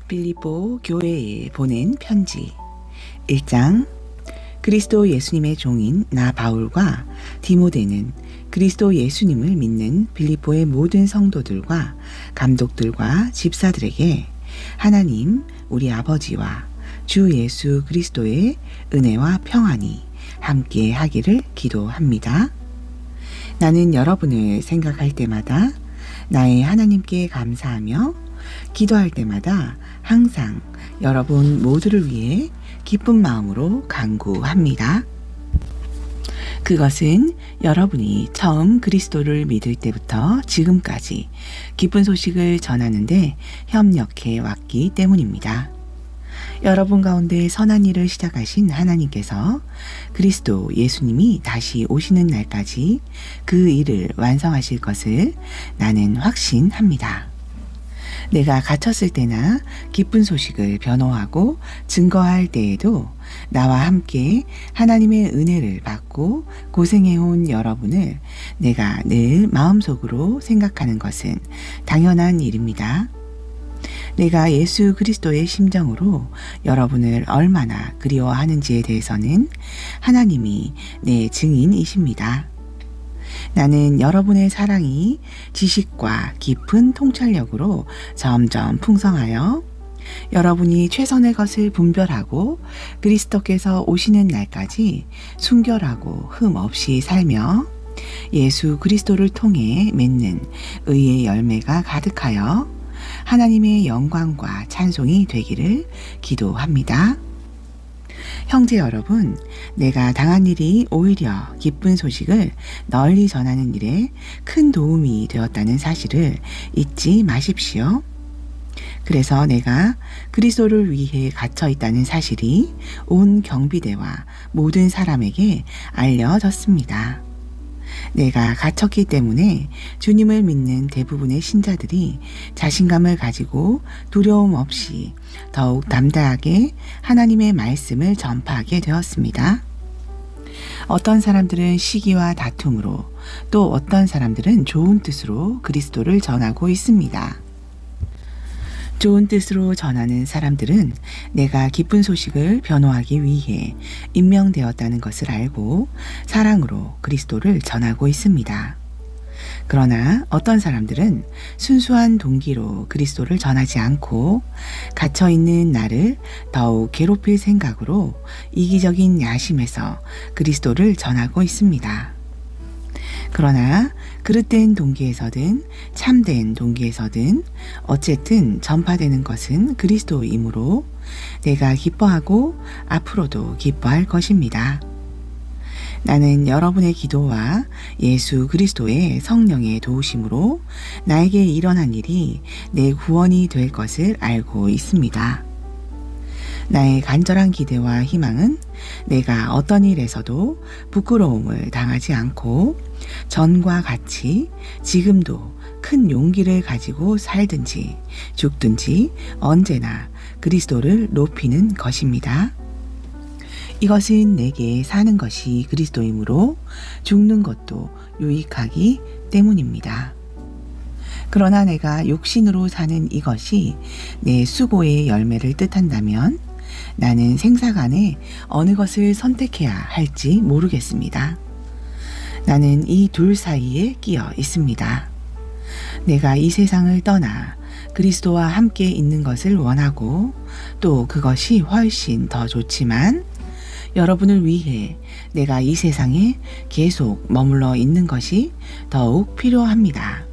빌립보 교회에 보낸 편지 1장. 그리스도 예수님의 종인 나 바울과 디모데는 그리스도 예수님을 믿는 빌립보의 모든 성도들과 감독들과 집사들에게 하나님 우리 아버지와 주 예수 그리스도의 은혜와 평안이 함께 하기를 기도합니다. 나는 여러분을 생각할 때마다 나의 하나님께 감사하며 기도할 때마다 항상 여러분 모두를 위해 기쁜 마음으로 간구합니다. 그것은 여러분이 처음 그리스도를 믿을 때부터 지금까지 기쁜 소식을 전하는데 협력해 왔기 때문입니다. 여러분 가운데 선한 일을 시작하신 하나님께서 그리스도 예수님이 다시 오시는 날까지 그 일을 완성하실 것을 나는 확신합니다. 내가 갇혔을 때나 기쁜 소식을 변호하고 증거할 때에도 나와 함께 하나님의 은혜를 받고 고생해온 여러분을 내가 늘 마음속으로 생각하는 것은 당연한 일입니다. 내가 예수 그리스도의 심정으로 여러분을 얼마나 그리워하는지에 대해서는 하나님이 내 증인이십니다. 나는 여러분의 사랑이 지식과 깊은 통찰력으로 점점 풍성하여 여러분이 최선의 것을 분별하고 그리스도께서 오시는 날까지 순결하고 흠 없이 살며 예수 그리스도를 통해 맺는 의의 열매가 가득하여 하나님의 영광과 찬송이 되기를 기도합니다. 형제 여러분, 내가 당한 일이 오히려 기쁜 소식을 널리 전하는 일에 큰 도움이 되었다는 사실을 잊지 마십시오. 그래서 내가 그리스도를 위해 갇혀 있다는 사실이 온 경비대와 모든 사람에게 알려졌습니다. 내가 갇혔기 때문에 주님을 믿는 대부분의 신자들이 자신감을 가지고 두려움 없이 더욱 담대하게 하나님의 말씀을 전파하게 되었습니다. 어떤 사람들은 시기와 다툼으로 또 어떤 사람들은 좋은 뜻으로 그리스도를 전하고 있습니다. 좋은 뜻으로 전하는 사람들은 내가 기쁜 소식을 변호하기 위해 임명되었다는 것을 알고 사랑으로 그리스도를 전하고 있습니다. 그러나 어떤 사람들은 순수한 동기로 그리스도를 전하지 않고 갇혀있는 나를 더욱 괴롭힐 생각으로 이기적인 야심에서 그리스도를 전하고 있습니다. 그러나 그릇된 동기에서든 참된 동기에서든 어쨌든 전파되는 것은 그리스도이므로 내가 기뻐하고 앞으로도 기뻐할 것입니다. 나는 여러분의 기도와 예수 그리스도의 성령의 도우심으로 나에게 일어난 일이 내 구원이 될 것을 알고 있습니다. 나의 간절한 기대와 희망은 내가 어떤 일에서도 부끄러움을 당하지 않고 전과 같이 지금도 큰 용기를 가지고 살든지 죽든지 언제나 그리스도를 높이는 것입니다. 이것은 내게 사는 것이 그리스도이므로 죽는 것도 유익하기 때문입니다. 그러나 내가 육신으로 사는 이것이 내 수고의 열매를 뜻한다면 나는 생사간에 어느 것을 선택해야 할지 모르겠습니다. 나는 이 둘 사이에 끼어 있습니다. 내가 이 세상을 떠나 그리스도와 함께 있는 것을 원하고 또 그것이 훨씬 더 좋지만 여러분을 위해 내가 이 세상에 계속 머물러 있는 것이 더욱 필요합니다.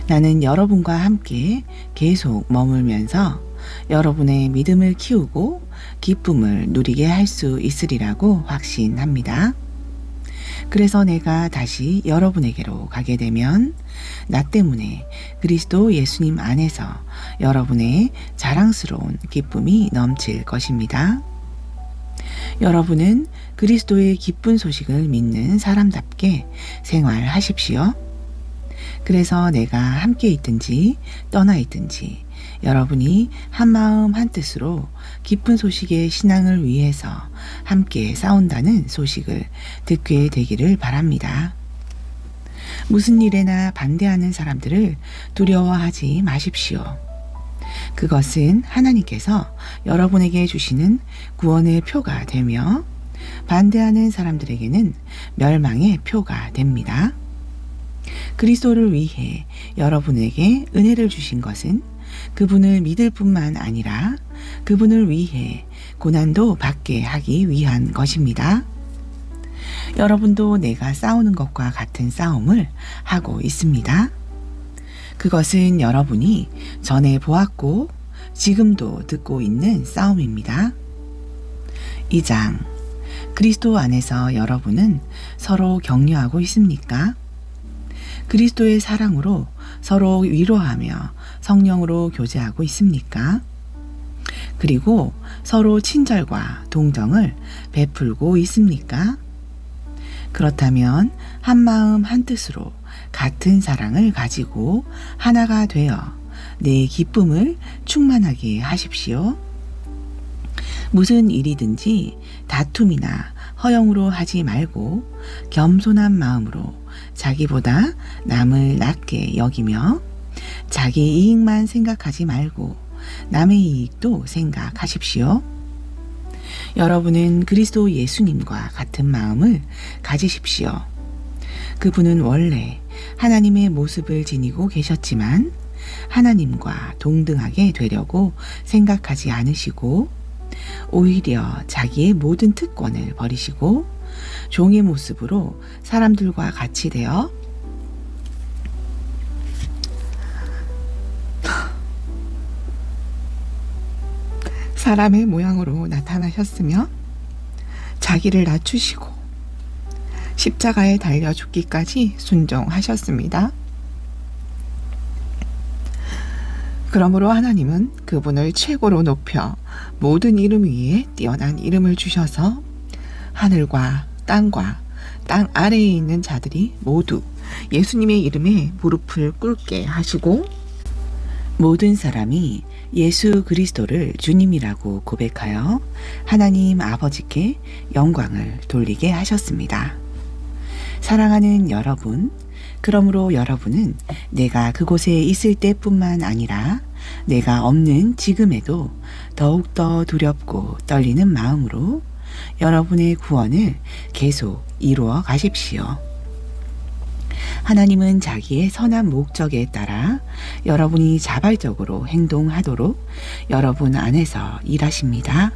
나는 여러분과 함께 계속 머물면서 여러분의 믿음을 키우고 기쁨을 누리게 할 수 있으리라고 확신합니다. 그래서 내가 다시 여러분에게로 가게 되면 나 때문에 그리스도 예수님 안에서 여러분의 자랑스러운 기쁨이 넘칠 것입니다. 여러분은 그리스도의 기쁜 소식을 믿는 사람답게 생활하십시오. 그래서 내가 함께 있든지 떠나 있든지 여러분이 한마음 한뜻으로 기쁜 소식의 신앙을 위해서 함께 싸운다는 소식을 듣게 되기를 바랍니다. 무슨 일에나 반대하는 사람들을 두려워하지 마십시오. 그것은 하나님께서 여러분에게 주시는 구원의 표가 되며 반대하는 사람들에게는 멸망의 표가 됩니다. 그리스도를 위해 여러분에게 은혜를 주신 것은 그분을 믿을 뿐만 아니라 그분을 위해 고난도 받게 하기 위한 것입니다. 여러분도 내가 싸우는 것과 같은 싸움을 하고 있습니다. 그것은 여러분이 전에 보았고 지금도 듣고 있는 싸움입니다. 2장. 그리스도 안에서 여러분은 서로 격려하고 있습니까? 그리스도의 사랑으로 서로 위로하며 성령으로 교제하고 있습니까? 그리고 서로 친절과 동정을 베풀고 있습니까? 그렇다면 한 마음 한 뜻으로 같은 사랑을 가지고 하나가 되어 내 기쁨을 충만하게 하십시오. 무슨 일이든지 다툼이나 허영으로 하지 말고 겸손한 마음으로 자기보다 남을 낮게 여기며 자기 이익만 생각하지 말고 남의 이익도 생각하십시오. 여러분은 그리스도 예수님과 같은 마음을 가지십시오. 그분은 원래 하나님의 모습을 지니고 계셨지만 하나님과 동등하게 되려고 생각하지 않으시고 오히려 자기의 모든 특권을 버리시고 종의 모습으로 사람들과 같이 되어 사람의 모양으로 나타나셨으며 자기를 낮추시고 십자가에 달려 죽기까지 순종하셨습니다. 그러므로 하나님은 그분을 최고로 높여 모든 이름 위에 뛰어난 이름을 주셔서 하늘과 땅과 땅 아래에 있는 자들이 모두 예수님의 이름에 무릎을 꿇게 하시고 모든 사람이 예수 그리스도를 주님이라고 고백하여 하나님 아버지께 영광을 돌리게 하셨습니다. 사랑하는 여러분, 그러므로 여러분은 내가 그곳에 있을 때뿐만 아니라 내가 없는 지금에도 더욱더 두렵고 떨리는 마음으로 여러분의 구원을 계속 이루어 가십시오. 하나님은 자기의 선한 목적에 따라 여러분이 자발적으로 행동하도록 여러분 안에서 일하십니다.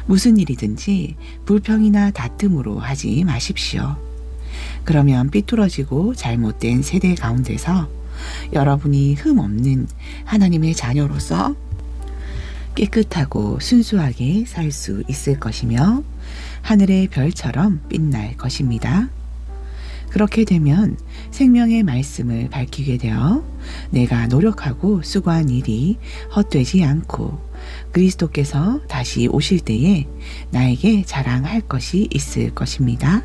무슨 일이든지 불평이나 다툼으로 하지 마십시오. 그러면 삐뚤어지고 잘못된 세대 가운데서 여러분이 흠없는 하나님의 자녀로서 깨끗하고 순수하게 살 수 있을 것이며 하늘의 별처럼 빛날 것입니다. 그렇게 되면 생명의 말씀을 밝히게 되어 내가 노력하고 수고한 일이 헛되지 않고 그리스도께서 다시 오실 때에 나에게 자랑할 것이 있을 것입니다.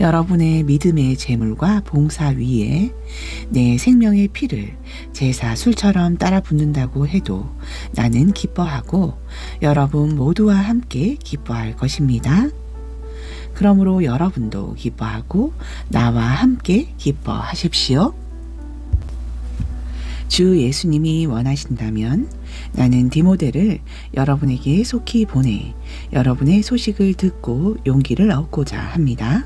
여러분의 믿음의 제물과 봉사 위에 내 생명의 피를 제사 술처럼 따라 붓는다고 해도 나는 기뻐하고 여러분 모두와 함께 기뻐할 것입니다. 그러므로 여러분도 기뻐하고 나와 함께 기뻐하십시오. 주 예수님이 원하신다면 나는 디모데를 여러분에게 속히 보내 여러분의 소식을 듣고 용기를 얻고자 합니다.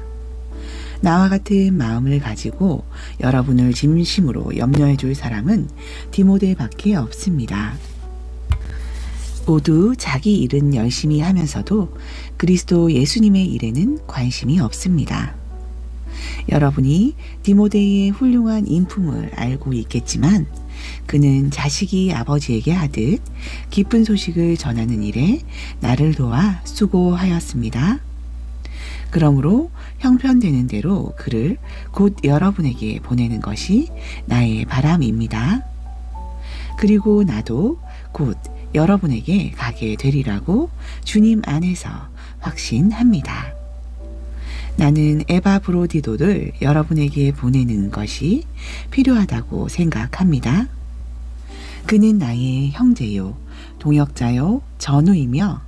나와 같은 마음을 가지고 여러분을 진심으로 염려해 줄 사람은 디모데밖에 없습니다. 모두 자기 일은 열심히 하면서도 그리스도 예수님의 일에는 관심이 없습니다. 여러분이 디모데의 훌륭한 인품을 알고 있겠지만 그는 자식이 아버지에게 하듯 기쁜 소식을 전하는 일에 나를 도와 수고하였습니다. 그러므로 형편되는 대로 그를 곧 여러분에게 보내는 것이 나의 바람입니다. 그리고 나도 곧 여러분에게 가게 되리라고 주님 안에서 확신합니다. 나는 에바브로디도를 여러분에게 보내는 것이 필요하다고 생각합니다. 그는 나의 형제요, 동역자요, 전우이며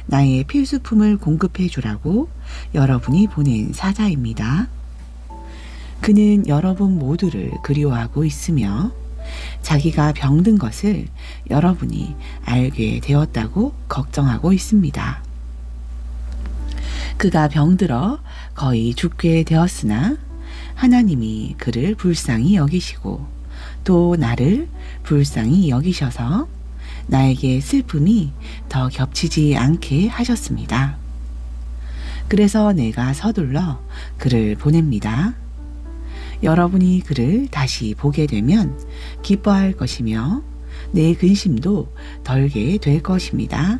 나의 필수품을 공급해 주라고 여러분이 보낸 사자입니다. 그는 여러분 모두를 그리워하고 있으며 자기가 병든 것을 여러분이 알게 되었다고 걱정하고 있습니다. 그가 병들어 거의 죽게 되었으나 하나님이 그를 불쌍히 여기시고 또 나를 불쌍히 여기셔서 나에게 슬픔이 더 겹치지 않게 하셨습니다. 그래서 내가 서둘러 그를 보냅니다. 여러분이 그를 다시 보게 되면 기뻐할 것이며 내 근심도 덜게 될 것입니다.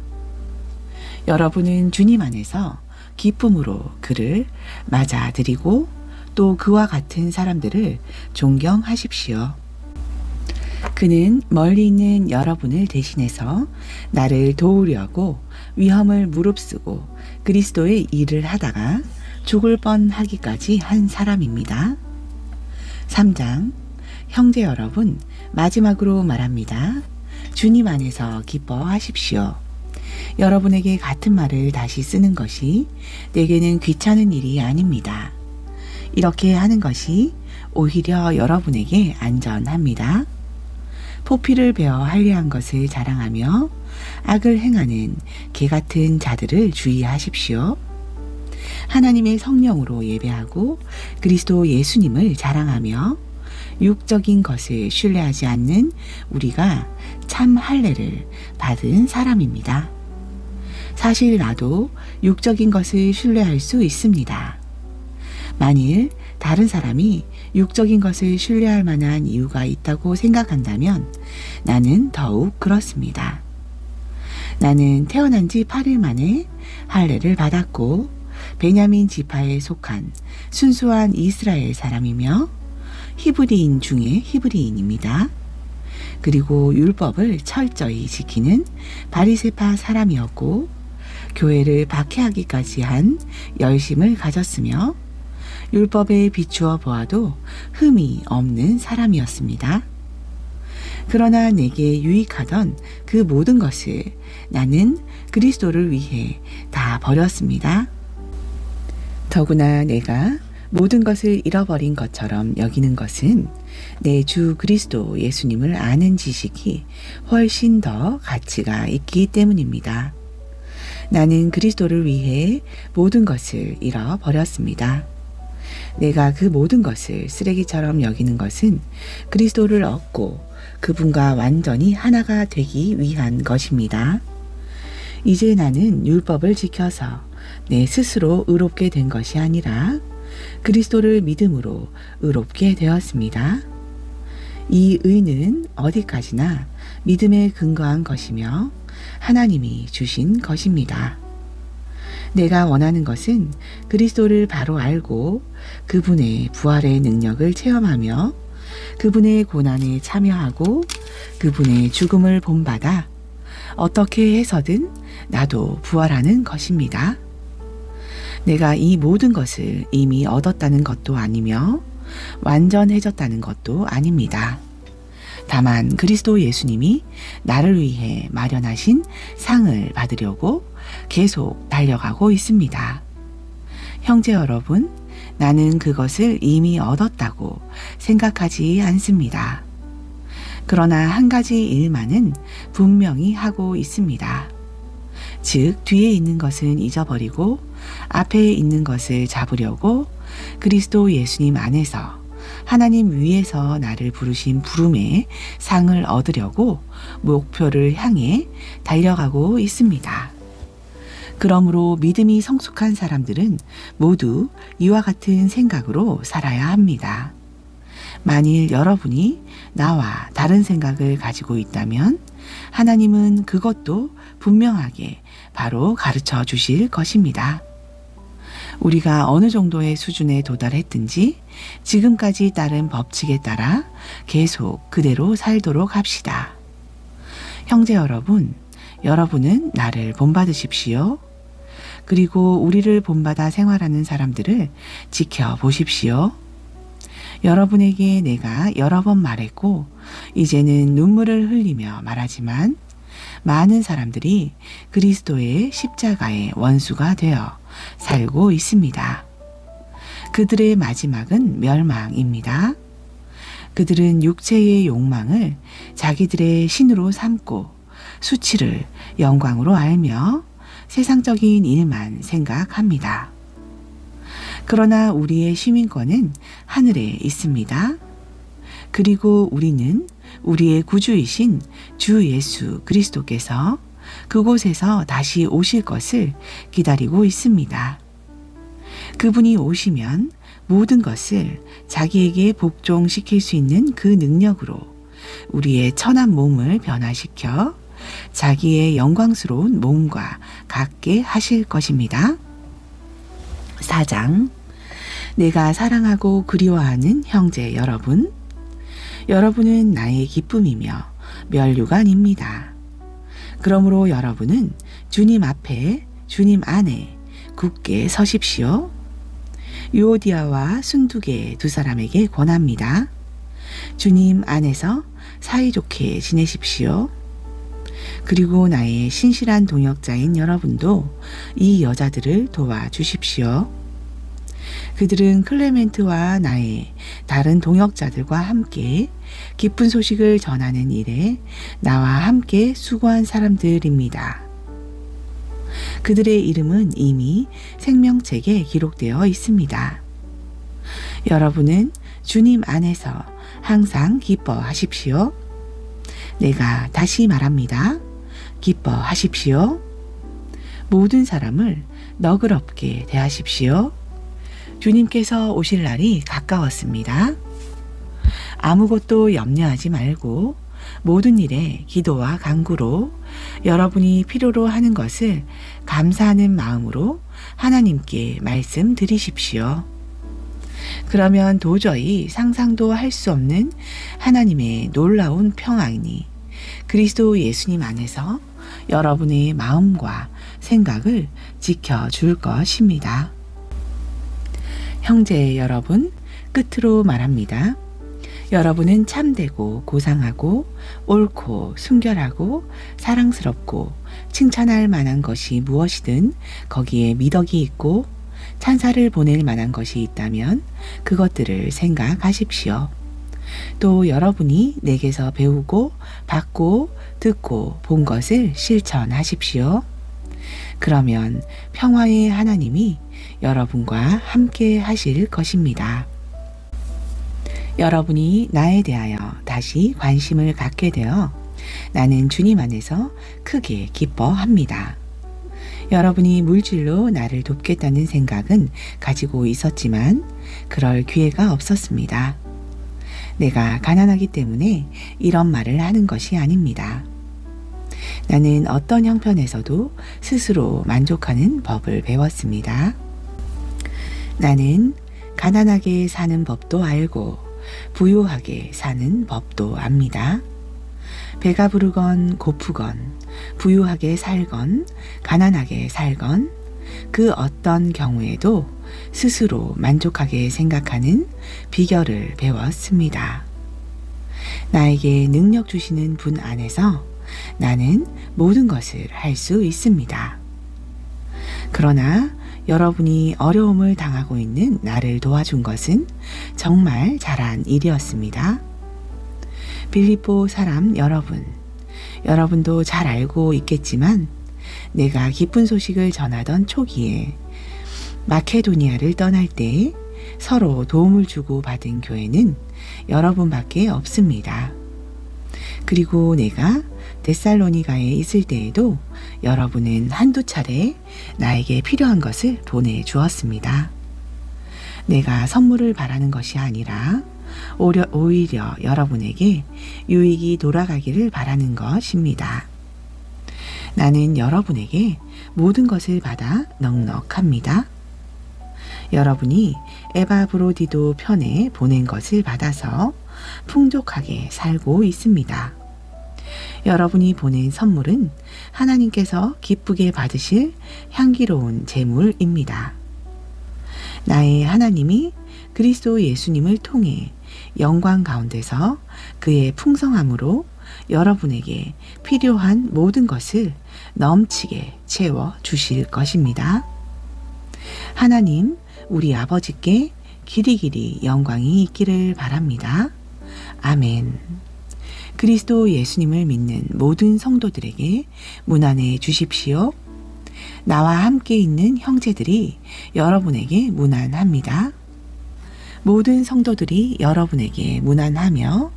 여러분은 주님 안에서 기쁨으로 그를 맞아들이고 또 그와 같은 사람들을 존경하십시오. 그는 멀리 있는 여러분을 대신해서 나를 도우려고 위험을 무릅쓰고 그리스도의 일을 하다가 죽을 뻔하기까지 한 사람입니다. 3장. 형제 여러분, 마지막으로 말합니다. 주님 안에서 기뻐하십시오. 여러분에게 같은 말을 다시 쓰는 것이 내게는 귀찮은 일이 아닙니다. 이렇게 하는 것이 오히려 여러분에게 안전합니다. 포피를 베어 할례한 것을 자랑하며 악을 행하는 개 같은 자들을 주의하십시오. 하나님의 성령으로 예배하고 그리스도 예수님을 자랑하며 육적인 것을 신뢰하지 않는 우리가 참 할례를 받은 사람입니다. 사실 나도 육적인 것을 신뢰할 수 있습니다. 만일 다른 사람이 육적인 것을 신뢰할 만한 이유가 있다고 생각한다면 나는 더욱 그렇습니다. 나는 태어난 지 8일 만에 할례를 받았고 베냐민 지파에 속한 순수한 이스라엘 사람이며 히브리인 중에 히브리인입니다. 그리고 율법을 철저히 지키는 바리새파 사람이었고 교회를 박해하기까지 한 열심을 가졌으며 율법에 비추어 보아도 흠이 없는 사람이었습니다. 그러나 내게 유익하던 그 모든 것을 나는 그리스도를 위해 다 버렸습니다. 더구나 내가 모든 것을 잃어버린 것처럼 여기는 것은 내 주 그리스도 예수님을 아는 지식이 훨씬 더 가치가 있기 때문입니다. 나는 그리스도를 위해 모든 것을 잃어버렸습니다. 내가 그 모든 것을 쓰레기처럼 여기는 것은 그리스도를 얻고 그분과 완전히 하나가 되기 위한 것입니다. 이제 나는 율법을 지켜서 내 스스로 의롭게 된 것이 아니라 그리스도를 믿음으로 의롭게 되었습니다. 이 의는 어디까지나 믿음에 근거한 것이며 하나님이 주신 것입니다. 내가 원하는 것은 그리스도를 바로 알고 그분의 부활의 능력을 체험하며 그분의 고난에 참여하고 그분의 죽음을 본받아 어떻게 해서든 나도 부활하는 것입니다. 내가 이 모든 것을 이미 얻었다는 것도 아니며 완전해졌다는 것도 아닙니다. 다만 그리스도 예수님이 나를 위해 마련하신 상을 받으려고 계속 달려가고 있습니다. 형제 여러분, 나는 그것을 이미 얻었다고 생각하지 않습니다. 그러나 한 가지 일만은 분명히 하고 있습니다. 즉, 뒤에 있는 것은 잊어버리고 앞에 있는 것을 잡으려고 그리스도 예수님 안에서 하나님 위에서 나를 부르신 부름의 상을 얻으려고 목표를 향해 달려가고 있습니다. 그러므로 믿음이 성숙한 사람들은 모두 이와 같은 생각으로 살아야 합니다. 만일 여러분이 나와 다른 생각을 가지고 있다면 하나님은 그것도 분명하게 바로 가르쳐 주실 것입니다. 우리가 어느 정도의 수준에 도달했든지 지금까지 따른 법칙에 따라 계속 그대로 살도록 합시다. 형제 여러분, 여러분은 나를 본받으십시오. 그리고 우리를 본받아 생활하는 사람들을 지켜보십시오. 여러분에게 내가 여러 번 말했고 이제는 눈물을 흘리며 말하지만 많은 사람들이 그리스도의 십자가의 원수가 되어 살고 있습니다. 그들의 마지막은 멸망입니다. 그들은 육체의 욕망을 자기들의 신으로 삼고 수치를 영광으로 알며 세상적인 일만 생각합니다. 그러나 우리의 시민권은 하늘에 있습니다. 그리고 우리는 우리의 구주이신 주 예수 그리스도께서 그곳에서 다시 오실 것을 기다리고 있습니다. 그분이 오시면 모든 것을 자기에게 복종시킬 수 있는 그 능력으로 우리의 천한 몸을 변화시켜 자기의 영광스러운 몸과 같게 하실 것입니다. 4장. 내가 사랑하고 그리워하는 형제 여러분, 여러분은 나의 기쁨이며 면류관입니다. 그러므로 여러분은 주님 앞에 주님 안에 굳게 서십시오. 유오디아와 순두계 두 사람에게 권합니다. 주님 안에서 사이좋게 지내십시오. 그리고 나의 신실한 동역자인 여러분도 이 여자들을 도와주십시오. 그들은 클레멘트와 나의 다른 동역자들과 함께 기쁜 소식을 전하는 일에 나와 함께 수고한 사람들입니다. 그들의 이름은 이미 생명책에 기록되어 있습니다. 여러분은 주님 안에서 항상 기뻐하십시오. 내가 다시 말합니다. 기뻐하십시오. 모든 사람을 너그럽게 대하십시오. 주님께서 오실 날이 가까웠습니다. 아무것도 염려하지 말고 모든 일에 기도와 간구로 여러분이 필요로 하는 것을 감사하는 마음으로 하나님께 말씀드리십시오. 그러면 도저히 상상도 할 수 없는 하나님의 놀라운 평안이 그리스도 예수님 안에서 여러분의 마음과 생각을 지켜줄 것입니다. 형제 여러분, 끝으로 말합니다. 여러분은 참되고 고상하고 옳고 순결하고 사랑스럽고 칭찬할 만한 것이 무엇이든 거기에 미덕이 있고 찬사를 보낼 만한 것이 있다면 그것들을 생각하십시오. 또 여러분이 내게서 배우고 받고 듣고 본 것을 실천하십시오. 그러면 평화의 하나님이 여러분과 함께 하실 것입니다. 여러분이 나에 대하여 다시 관심을 갖게 되어 나는 주님 안에서 크게 기뻐합니다. 여러분이 물질로 나를 돕겠다는 생각은 가지고 있었지만 그럴 기회가 없었습니다. 내가 가난하기 때문에 이런 말을 하는 것이 아닙니다. 나는 어떤 형편에서도 스스로 만족하는 법을 배웠습니다. 나는 가난하게 사는 법도 알고 부유하게 사는 법도 압니다. 배가 부르건 고프건 부유하게 살건 가난하게 살건 그 어떤 경우에도 스스로 만족하게 생각하는 비결을 배웠습니다. 나에게 능력 주시는 분 안에서 나는 모든 것을 할 수 있습니다. 그러나 여러분이 어려움을 당하고 있는 나를 도와준 것은 정말 잘한 일이었습니다. 빌립보 사람 여러분, 여러분도 잘 알고 있겠지만 내가 기쁜 소식을 전하던 초기에 마케도니아를 떠날 때 서로 도움을 주고 받은 교회는 여러분밖에 없습니다. 그리고 내가 데살로니가에 있을 때에도 여러분은 한두 차례 나에게 필요한 것을 보내주었습니다. 내가 선물을 바라는 것이 아니라 오히려 여러분에게 유익이 돌아가기를 바라는 것입니다. 나는 여러분에게 모든 것을 받아 넉넉합니다. 여러분이 에바브로디도 편에 보낸 것을 받아서 풍족하게 살고 있습니다. 여러분이 보낸 선물은 하나님께서 기쁘게 받으실 향기로운 제물입니다. 나의 하나님이 그리스도 예수님을 통해 영광 가운데서 그의 풍성함으로 여러분에게 필요한 모든 것을 넘치게 채워 주실 것입니다. 하나님, 우리 아버지께 길이길이 영광이 있기를 바랍니다. 아멘. 그리스도 예수님을 믿는 모든 성도들에게 문안해 주십시오. 나와 함께 있는 형제들이 여러분에게 문안합니다. 모든 성도들이 여러분에게 문안하며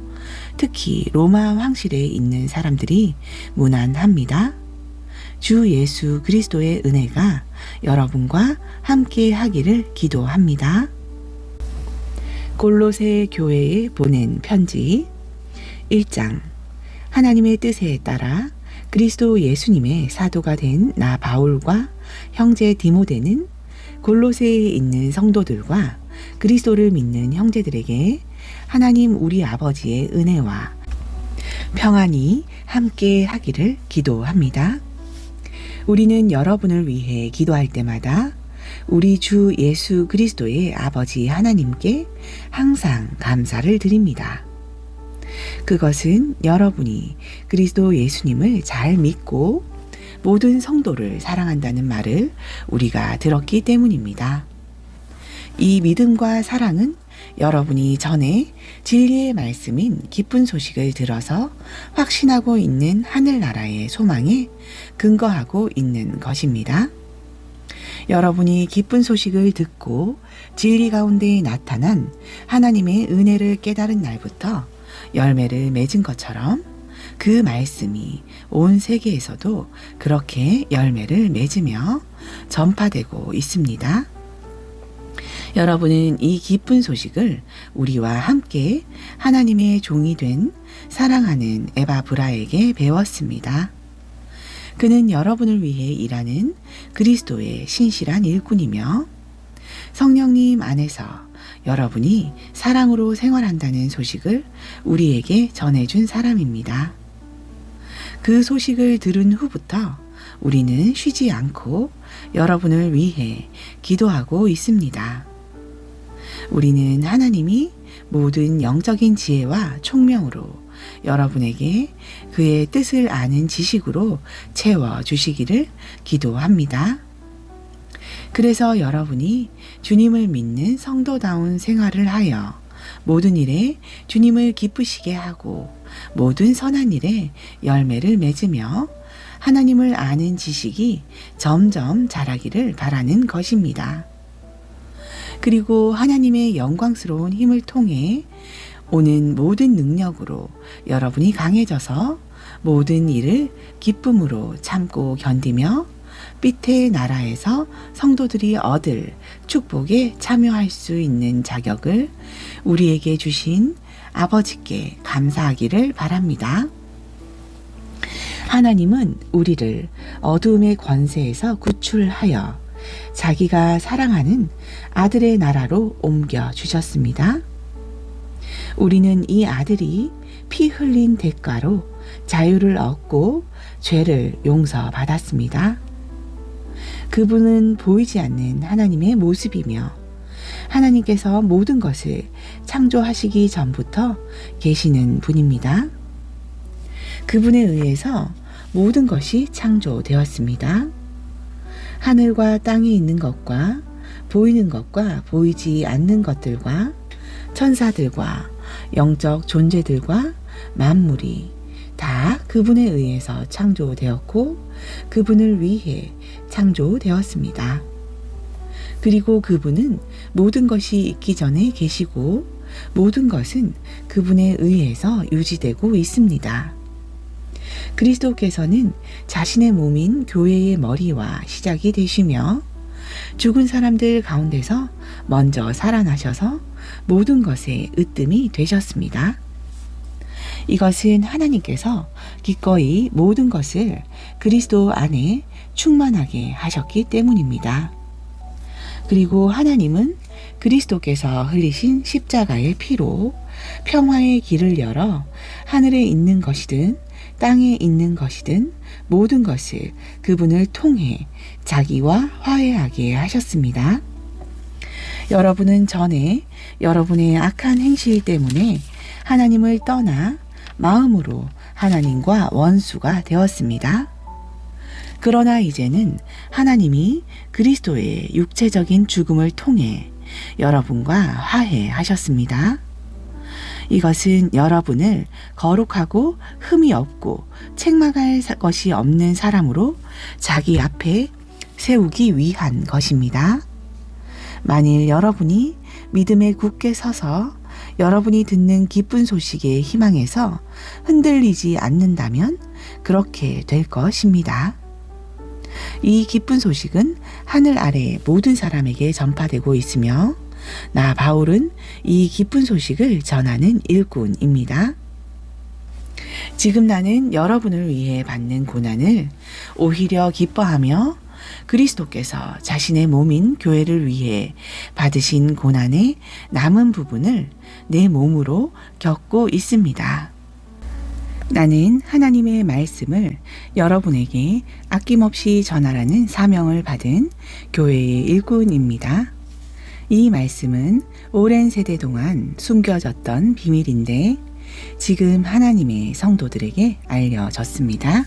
특히 로마 황실에 있는 사람들이 문안합니다. 주 예수 그리스도의 은혜가 여러분과 함께 하기를 기도합니다. 골로새 교회에 보낸 편지 1장. 하나님의 뜻에 따라 그리스도 예수님의 사도가 된 나 바울과 형제 디모데는 골로새에 있는 성도들과 그리스도를 믿는 형제들에게 하나님 우리 아버지의 은혜와 평안이 함께 하기를 기도합니다. 우리는 여러분을 위해 기도할 때마다 우리 주 예수 그리스도의 아버지 하나님께 항상 감사를 드립니다. 그것은 여러분이 그리스도 예수님을 잘 믿고 모든 성도를 사랑한다는 말을 우리가 들었기 때문입니다. 이 믿음과 사랑은 여러분이 전에 진리의 말씀인 기쁜 소식을 들어서 확신하고 있는 하늘나라의 소망에 근거하고 있는 것입니다. 여러분이 기쁜 소식을 듣고 진리 가운데 나타난 하나님의 은혜를 깨달은 날부터 열매를 맺은 것처럼 그 말씀이 온 세계에서도 그렇게 열매를 맺으며 전파되고 있습니다. 여러분은 이 기쁜 소식을 우리와 함께 하나님의 종이 된 사랑하는 에바브라에게 배웠습니다. 그는 여러분을 위해 일하는 그리스도의 신실한 일꾼이며 성령님 안에서 여러분이 사랑으로 생활한다는 소식을 우리에게 전해준 사람입니다. 그 소식을 들은 후부터 우리는 쉬지 않고 여러분을 위해 기도하고 있습니다. 우리는 하나님이 모든 영적인 지혜와 총명으로 여러분에게 그의 뜻을 아는 지식으로 채워주시기를 기도합니다. 그래서 여러분이 주님을 믿는 성도다운 생활을 하여 모든 일에 주님을 기쁘시게 하고 모든 선한 일에 열매를 맺으며 하나님을 아는 지식이 점점 자라기를 바라는 것입니다. 그리고 하나님의 영광스러운 힘을 통해 오는 모든 능력으로 여러분이 강해져서 모든 일을 기쁨으로 참고 견디며 빛의 나라에서 성도들이 얻을 축복에 참여할 수 있는 자격을 우리에게 주신 아버지께 감사하기를 바랍니다. 하나님은 우리를 어두움의 권세에서 구출하여 자기가 사랑하는 아들의 나라로 옮겨 주셨습니다. 우리는 이 아들이 피 흘린 대가로 자유를 얻고 죄를 용서받았습니다. 그분은 보이지 않는 하나님의 모습이며 하나님께서 모든 것을 창조하시기 전부터 계시는 분입니다. 그분에 의해서 모든 것이 창조되었습니다. 하늘과 땅에 있는 것과 보이는 것과 보이지 않는 것들과 천사들과 영적 존재들과 만물이 다 그분에 의해서 창조되었고 그분을 위해 창조되었습니다. 그리고 그분은 모든 것이 있기 전에 계시고 모든 것은 그분에 의해서 유지되고 있습니다. 그리스도께서는 자신의 몸인 교회의 머리와 시작이 되시며 죽은 사람들 가운데서 먼저 살아나셔서 모든 것의 으뜸이 되셨습니다. 이것은 하나님께서 기꺼이 모든 것을 그리스도 안에 충만하게 하셨기 때문입니다. 그리고 하나님은 그리스도께서 흘리신 십자가의 피로 평화의 길을 열어 하늘에 있는 것이든 땅에 있는 것이든 모든 것을 그분을 통해 자기와 화해하게 하셨습니다. 여러분은 전에 여러분의 악한 행실 때문에 하나님을 떠나 마음으로 하나님과 원수가 되었습니다. 그러나 이제는 하나님이 그리스도의 육체적인 죽음을 통해 여러분과 화해하셨습니다. 이것은 여러분을 거룩하고 흠이 없고 책망할 것이 없는 사람으로 자기 앞에 세우기 위한 것입니다. 만일 여러분이 믿음에 굳게 서서 여러분이 듣는 기쁜 소식에 희망해서 흔들리지 않는다면 그렇게 될 것입니다. 이 기쁜 소식은 하늘 아래 모든 사람에게 전파되고 있으며 나 바울은 이 기쁜 소식을 전하는 일꾼입니다. 지금 나는 여러분을 위해 받는 고난을 오히려 기뻐하며 그리스도께서 자신의 몸인 교회를 위해 받으신 고난의 남은 부분을 내 몸으로 겪고 있습니다. 나는 하나님의 말씀을 여러분에게 아낌없이 전하라는 사명을 받은 교회의 일꾼입니다. 이 말씀은 오랜 세대 동안 숨겨졌던 비밀인데 지금 하나님의 성도들에게 알려졌습니다.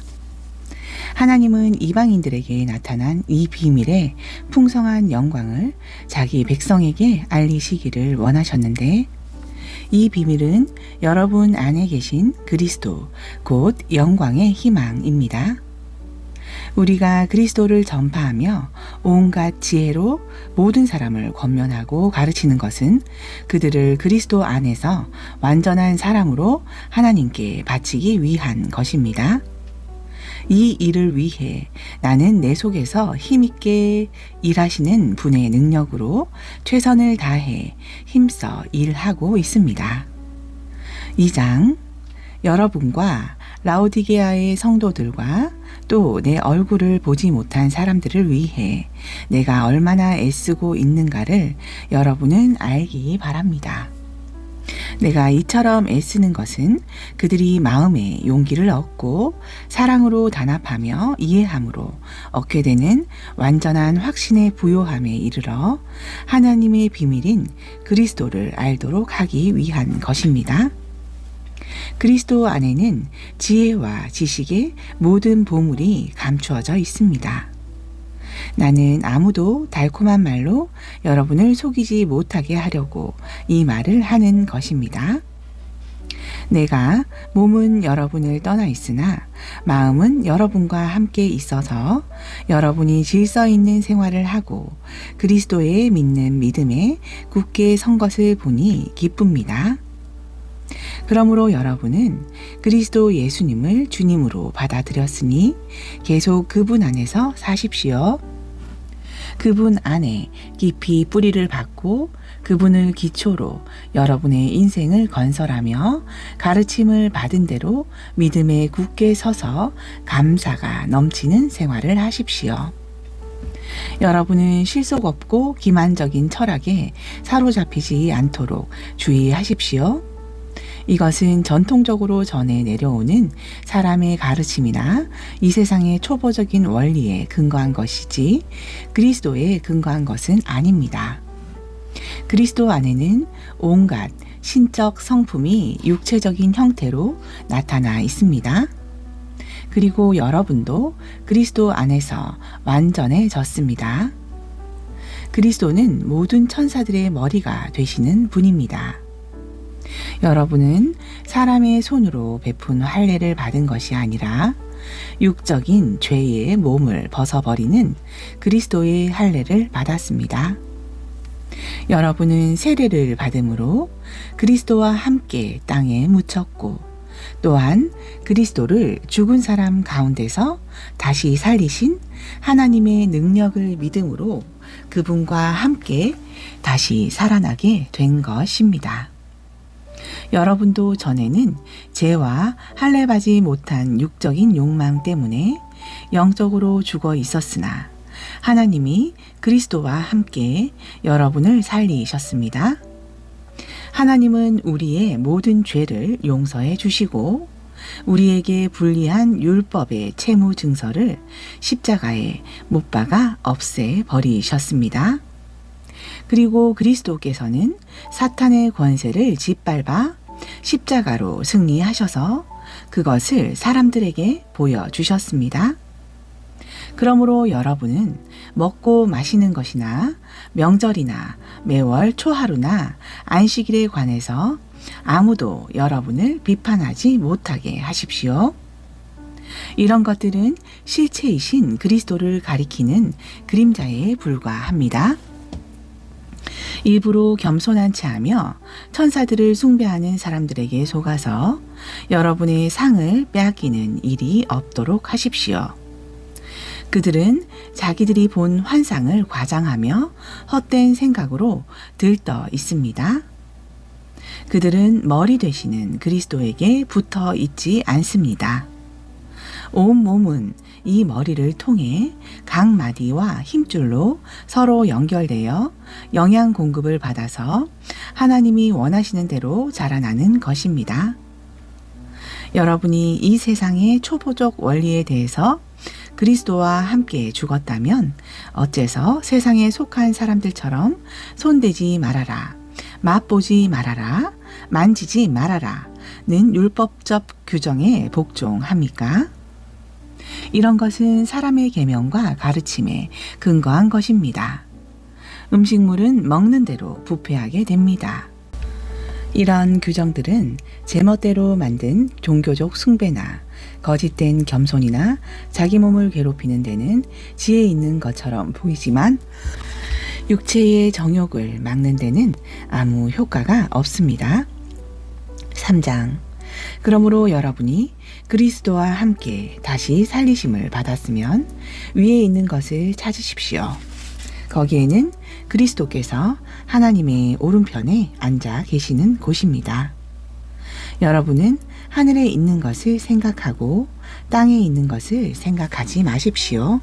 하나님은 이방인들에게 나타난 이 비밀의 풍성한 영광을 자기 백성에게 알리시기를 원하셨는데 이 비밀은 여러분 안에 계신 그리스도, 곧 영광의 희망입니다. 우리가 그리스도를 전파하며 온갖 지혜로 모든 사람을 권면하고 가르치는 것은 그들을 그리스도 안에서 완전한 사람으로 하나님께 바치기 위한 것입니다. 이 일을 위해 나는 내 속에서 힘있게 일하시는 분의 능력으로 최선을 다해 힘써 일하고 있습니다. 2장 여러분과 라오디게아의 성도들과 또 내 얼굴을 보지 못한 사람들을 위해 내가 얼마나 애쓰고 있는가를 여러분은 알기 바랍니다. 내가 이처럼 애쓰는 것은 그들이 마음에 용기를 얻고 사랑으로 단합하며 이해함으로 얻게 되는 완전한 확신의 부요함에 이르러 하나님의 비밀인 그리스도를 알도록 하기 위한 것입니다. 그리스도 안에는 지혜와 지식의 모든 보물이 감추어져 있습니다. 나는 아무도 달콤한 말로 여러분을 속이지 못하게 하려고 이 말을 하는 것입니다. 내가 몸은 여러분을 떠나 있으나 마음은 여러분과 함께 있어서 여러분이 질서 있는 생활을 하고 그리스도의 믿는 믿음에 굳게 선 것을 보니 기쁩니다. 그러므로 여러분은 그리스도 예수님을 주님으로 받아들였으니 계속 그분 안에서 사십시오. 그분 안에 깊이 뿌리를 박고 그분을 기초로 여러분의 인생을 건설하며 가르침을 받은 대로 믿음에 굳게 서서 감사가 넘치는 생활을 하십시오. 여러분은 실속 없고 기만적인 철학에 사로잡히지 않도록 주의하십시오. 이것은 전통적으로 전해 내려오는 사람의 가르침이나 이 세상의 초보적인 원리에 근거한 것이지 그리스도에 근거한 것은 아닙니다. 그리스도 안에는 온갖 신적 성품이 육체적인 형태로 나타나 있습니다. 그리고 여러분도 그리스도 안에서 완전해졌습니다. 그리스도는 모든 천사들의 머리가 되시는 분입니다. 여러분은 사람의 손으로 베푼 할례를 받은 것이 아니라 육적인 죄의 몸을 벗어버리는 그리스도의 할례를 받았습니다. 여러분은 세례를 받음으로 그리스도와 함께 땅에 묻혔고 또한 그리스도를 죽은 사람 가운데서 다시 살리신 하나님의 능력을 믿음으로 그분과 함께 다시 살아나게 된 것입니다. 여러분도 전에는 죄와 할례받지 못한 육적인 욕망 때문에 영적으로 죽어 있었으나 하나님이 그리스도와 함께 여러분을 살리셨습니다. 하나님은 우리의 모든 죄를 용서해 주시고 우리에게 불리한 율법의 채무 증서를 십자가에 못 박아 없애 버리셨습니다. 그리고 그리스도께서는 사탄의 권세를 짓밟아 십자가로 승리하셔서 그것을 사람들에게 보여주셨습니다. 그러므로 여러분은 먹고 마시는 것이나 명절이나 매월 초하루나 안식일에 관해서 아무도 여러분을 비판하지 못하게 하십시오. 이런 것들은 실체이신 그리스도를 가리키는 그림자에 불과합니다. 일부러 겸손한 체하며 천사들을 숭배하는 사람들에게 속아서 여러분의 상을 빼앗기는 일이 없도록 하십시오. 그들은 자기들이 본 환상을 과장하며 헛된 생각으로 들떠 있습니다. 그들은 머리 되시는 그리스도에게 붙어 있지 않습니다. 온 몸은 이 머리를 통해 각 마디와 힘줄로 서로 연결되어 영양 공급을 받아서 하나님이 원하시는 대로 자라나는 것입니다. 여러분이 이 세상의 초보적 원리에 대해서 그리스도와 함께 죽었다면 어째서 세상에 속한 사람들처럼 손대지 말아라, 맛보지 말아라, 만지지 말아라는 율법적 규정에 복종합니까? 이런 것은 사람의 계명과 가르침에 근거한 것입니다. 음식물은 먹는 대로 부패하게 됩니다. 이런 규정들은 제멋대로 만든 종교적 숭배나 거짓된 겸손이나 자기 몸을 괴롭히는 데는 지혜 있는 것처럼 보이지만 육체의 정욕을 막는 데는 아무 효과가 없습니다. 3장. 그러므로 여러분이 그리스도와 함께 다시 살리심을 받았으면 위에 있는 것을 찾으십시오. 거기에는 그리스도께서 하나님의 오른편에 앉아 계시는 곳입니다. 여러분은 하늘에 있는 것을 생각하고 땅에 있는 것을 생각하지 마십시오.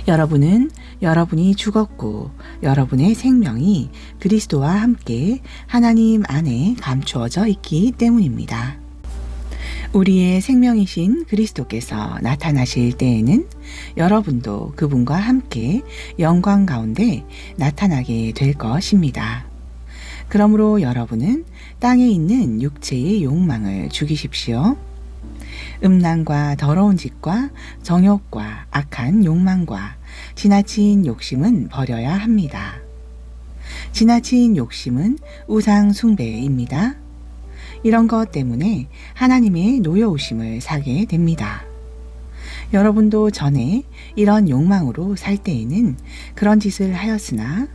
여러분은 여러분이 죽었고 여러분의 생명이 그리스도와 함께 하나님 안에 감추어져 있기 때문입니다. 우리의 생명이신 그리스도께서 나타나실 때에는 여러분도 그분과 함께 영광 가운데 나타나게 될 것입니다. 그러므로 여러분은 땅에 있는 육체의 욕망을 죽이십시오. 음란과 더러운 짓과 정욕과 악한 욕망과 지나친 욕심은 버려야 합니다. 지나친 욕심은 우상 숭배입니다. 이런 것 때문에 하나님의 노여우심을 사게 됩니다. 여러분도 전에 이런 욕망으로 살 때에는 그런 짓을 하였으나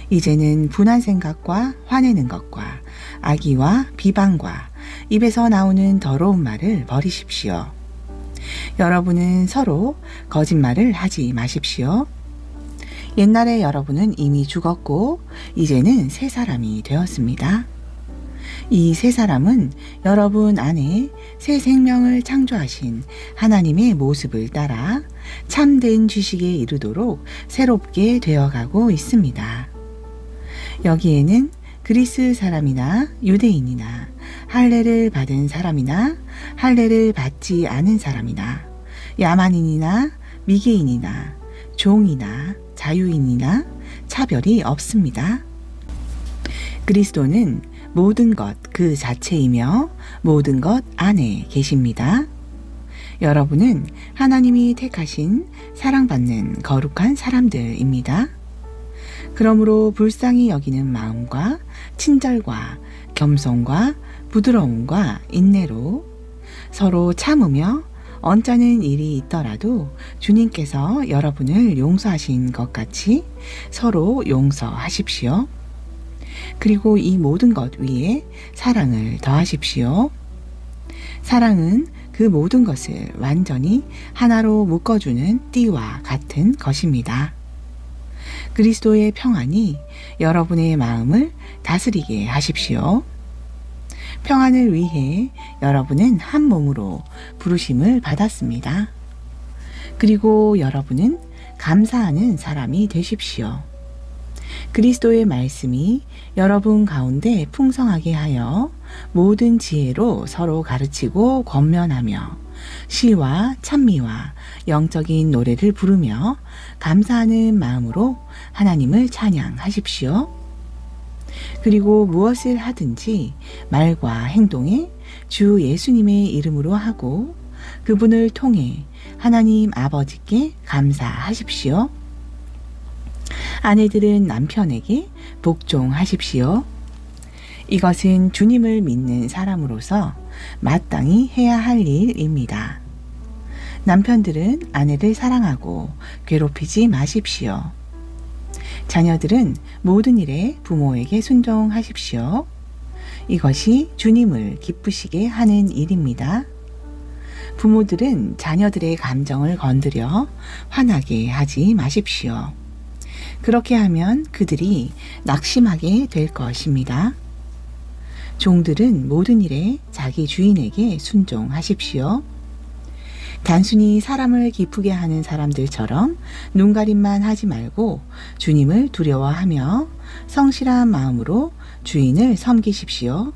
이제는 분한 생각과 화내는 것과 악의와 비방과 입에서 나오는 더러운 말을 버리십시오. 여러분은 서로 거짓말을 하지 마십시오. 옛날에 여러분은 이미 죽었고 이제는 새 사람이 되었습니다. 이 새 사람은 여러분 안에 새 생명을 창조하신 하나님의 모습을 따라 참된 지식에 이르도록 새롭게 되어가고 있습니다. 여기에는 그리스 사람이나 유대인이나 할례를 받은 사람이나 할례를 받지 않은 사람이나 야만인이나 미개인이나 종이나 자유인이나 차별이 없습니다. 그리스도는 모든 것 그 자체이며 모든 것 안에 계십니다. 여러분은 하나님이 택하신 사랑받는 거룩한 사람들입니다. 그러므로 불쌍히 여기는 마음과 친절과 겸손과 부드러움과 인내로 서로 참으며 언짢은 일이 있더라도 주님께서 여러분을 용서하신 것 같이 서로 용서하십시오. 그리고 이 모든 것 위에 사랑을 더하십시오. 사랑은 그 모든 것을 완전히 하나로 묶어주는 띠와 같은 것입니다. 그리스도의 평안이 여러분의 마음을 다스리게 하십시오. 평안을 위해 여러분은 한 몸으로 부르심을 받았습니다. 그리고 여러분은 감사하는 사람이 되십시오. 그리스도의 말씀이 여러분 가운데 풍성하게 하여 모든 지혜로 서로 가르치고 권면하며 시와 찬미와 영적인 노래를 부르며 감사하는 마음으로 하나님을 찬양하십시오. 그리고 무엇을 하든지 말과 행동에 주 예수님의 이름으로 하고 그분을 통해 하나님 아버지께 감사하십시오. 아내들은 남편에게 복종하십시오. 이것은 주님을 믿는 사람으로서 마땅히 해야 할 일입니다. 남편들은 아내를 사랑하고 괴롭히지 마십시오. 자녀들은 모든 일에 부모에게 순종하십시오. 이것이 주님을 기쁘시게 하는 일입니다. 부모들은 자녀들의 감정을 건드려 화나게 하지 마십시오. 그렇게 하면 그들이 낙심하게 될 것입니다. 종들은 모든 일에 자기 주인에게 순종하십시오. 단순히 사람을 기쁘게 하는 사람들처럼 눈가림만 하지 말고 주님을 두려워하며 성실한 마음으로 주인을 섬기십시오.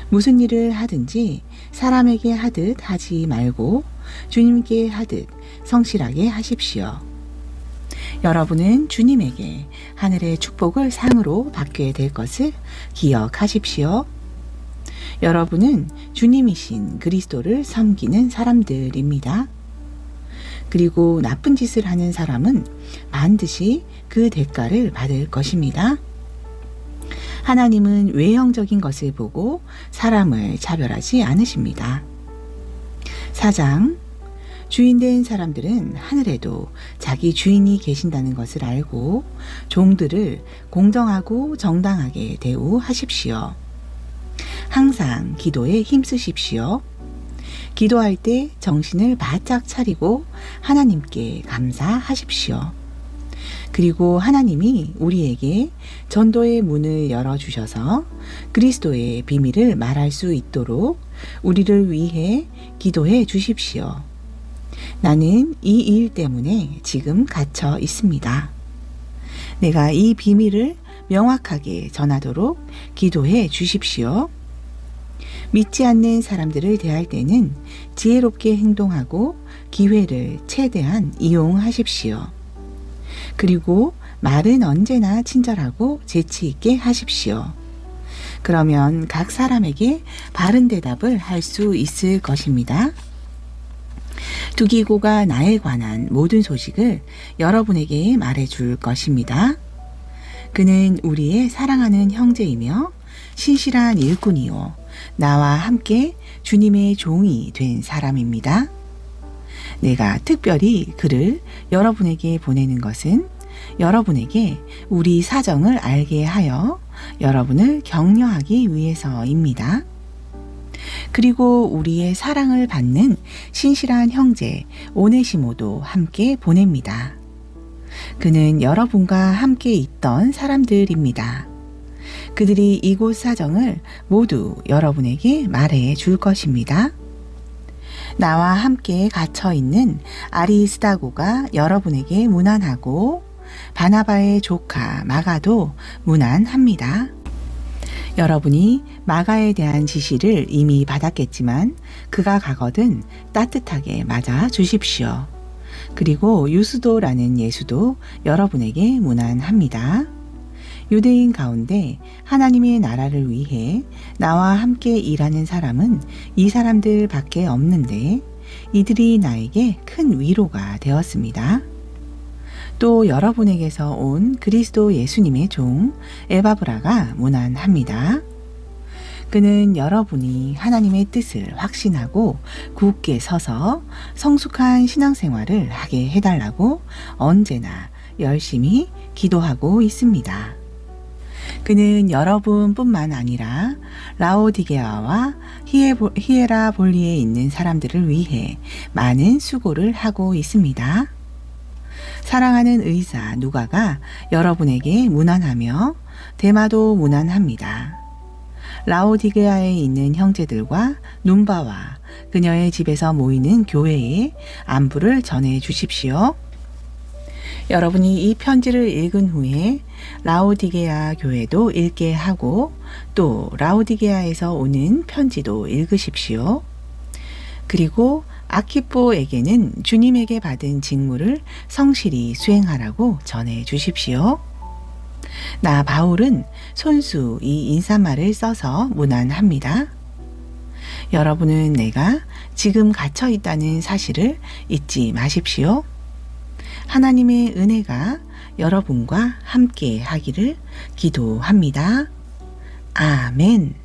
무슨 일을 하든지 사람에게 하듯 하지 말고 주님께 하듯 성실하게 하십시오. 여러분은 주님에게 하늘의 축복을 상으로 받게 될 것을 기억하십시오. 여러분은 주님이신 그리스도를 섬기는 사람들입니다. 그리고 나쁜 짓을 하는 사람은 반드시 그 대가를 받을 것입니다. 하나님은 외형적인 것을 보고 사람을 차별하지 않으십니다. 4장 주인된 사람들은 하늘에도 자기 주인이 계신다는 것을 알고 종들을 공정하고 정당하게 대우하십시오. 항상 기도에 힘쓰십시오. 기도할 때 정신을 바짝 차리고 하나님께 감사하십시오. 그리고 하나님이 우리에게 전도의 문을 열어주셔서 그리스도의 비밀을 말할 수 있도록 우리를 위해 기도해 주십시오. 나는 이 일 때문에 지금 갇혀 있습니다. 내가 이 비밀을 명확하게 전하도록 기도해 주십시오. 믿지 않는 사람들을 대할 때는 지혜롭게 행동하고 기회를 최대한 이용하십시오. 그리고 말은 언제나 친절하고 재치 있게 하십시오. 그러면 각 사람에게 바른 대답을 할 수 있을 것입니다. 두기고가 나에 관한 모든 소식을 여러분에게 말해줄 것입니다. 그는 우리의 사랑하는 형제이며 신실한 일꾼이요 나와 함께 주님의 종이 된 사람입니다. 내가 특별히 그를 여러분에게 보내는 것은 여러분에게 우리 사정을 알게 하여 여러분을 격려하기 위해서입니다. 그리고 우리의 사랑을 받는 신실한 형제 오네시모도 함께 보냅니다. 그는 여러분과 함께 있던 사람들입니다. 그들이 이곳 사정을 모두 여러분에게 말해 줄 것입니다. 나와 함께 갇혀 있는 아리스다고가 여러분에게 문안하고 바나바의 조카 마가도 문안합니다. 여러분이 마가에 대한 지시를 이미 받았겠지만 그가 가거든 따뜻하게 맞아 주십시오. 그리고 유스도라는 예수도 여러분에게 문안합니다. 유대인 가운데 하나님의 나라를 위해 나와 함께 일하는 사람은 이 사람들 밖에 없는데 이들이 나에게 큰 위로가 되었습니다. 또 여러분에게서 온 그리스도 예수님의 종 에바브라가 문안합니다. 그는 여러분이 하나님의 뜻을 확신하고 굳게 서서 성숙한 신앙생활을 하게 해달라고 언제나 열심히 기도하고 있습니다. 그는 여러분뿐만 아니라 라오디게아와 히에라볼리에 있는 사람들을 위해 많은 수고를 하고 있습니다. 사랑하는 의사 누가가 여러분에게 문안하며 데마도 문안합니다. 라오디게아에 있는 형제들과 눈바와 그녀의 집에서 모이는 교회에 안부를 전해 주십시오. 여러분이 이 편지를 읽은 후에 라오디게아 교회도 읽게 하고 또 라오디게아에서 오는 편지도 읽으십시오. 그리고 아키뽀에게는 주님에게 받은 직무를 성실히 수행하라고 전해 주십시오. 나 바울은 손수 이 인사말을 써서 문안합니다. 여러분은 내가 지금 갇혀 있다는 사실을 잊지 마십시오. 하나님의 은혜가 여러분과 함께 하기를 기도합니다. 아멘.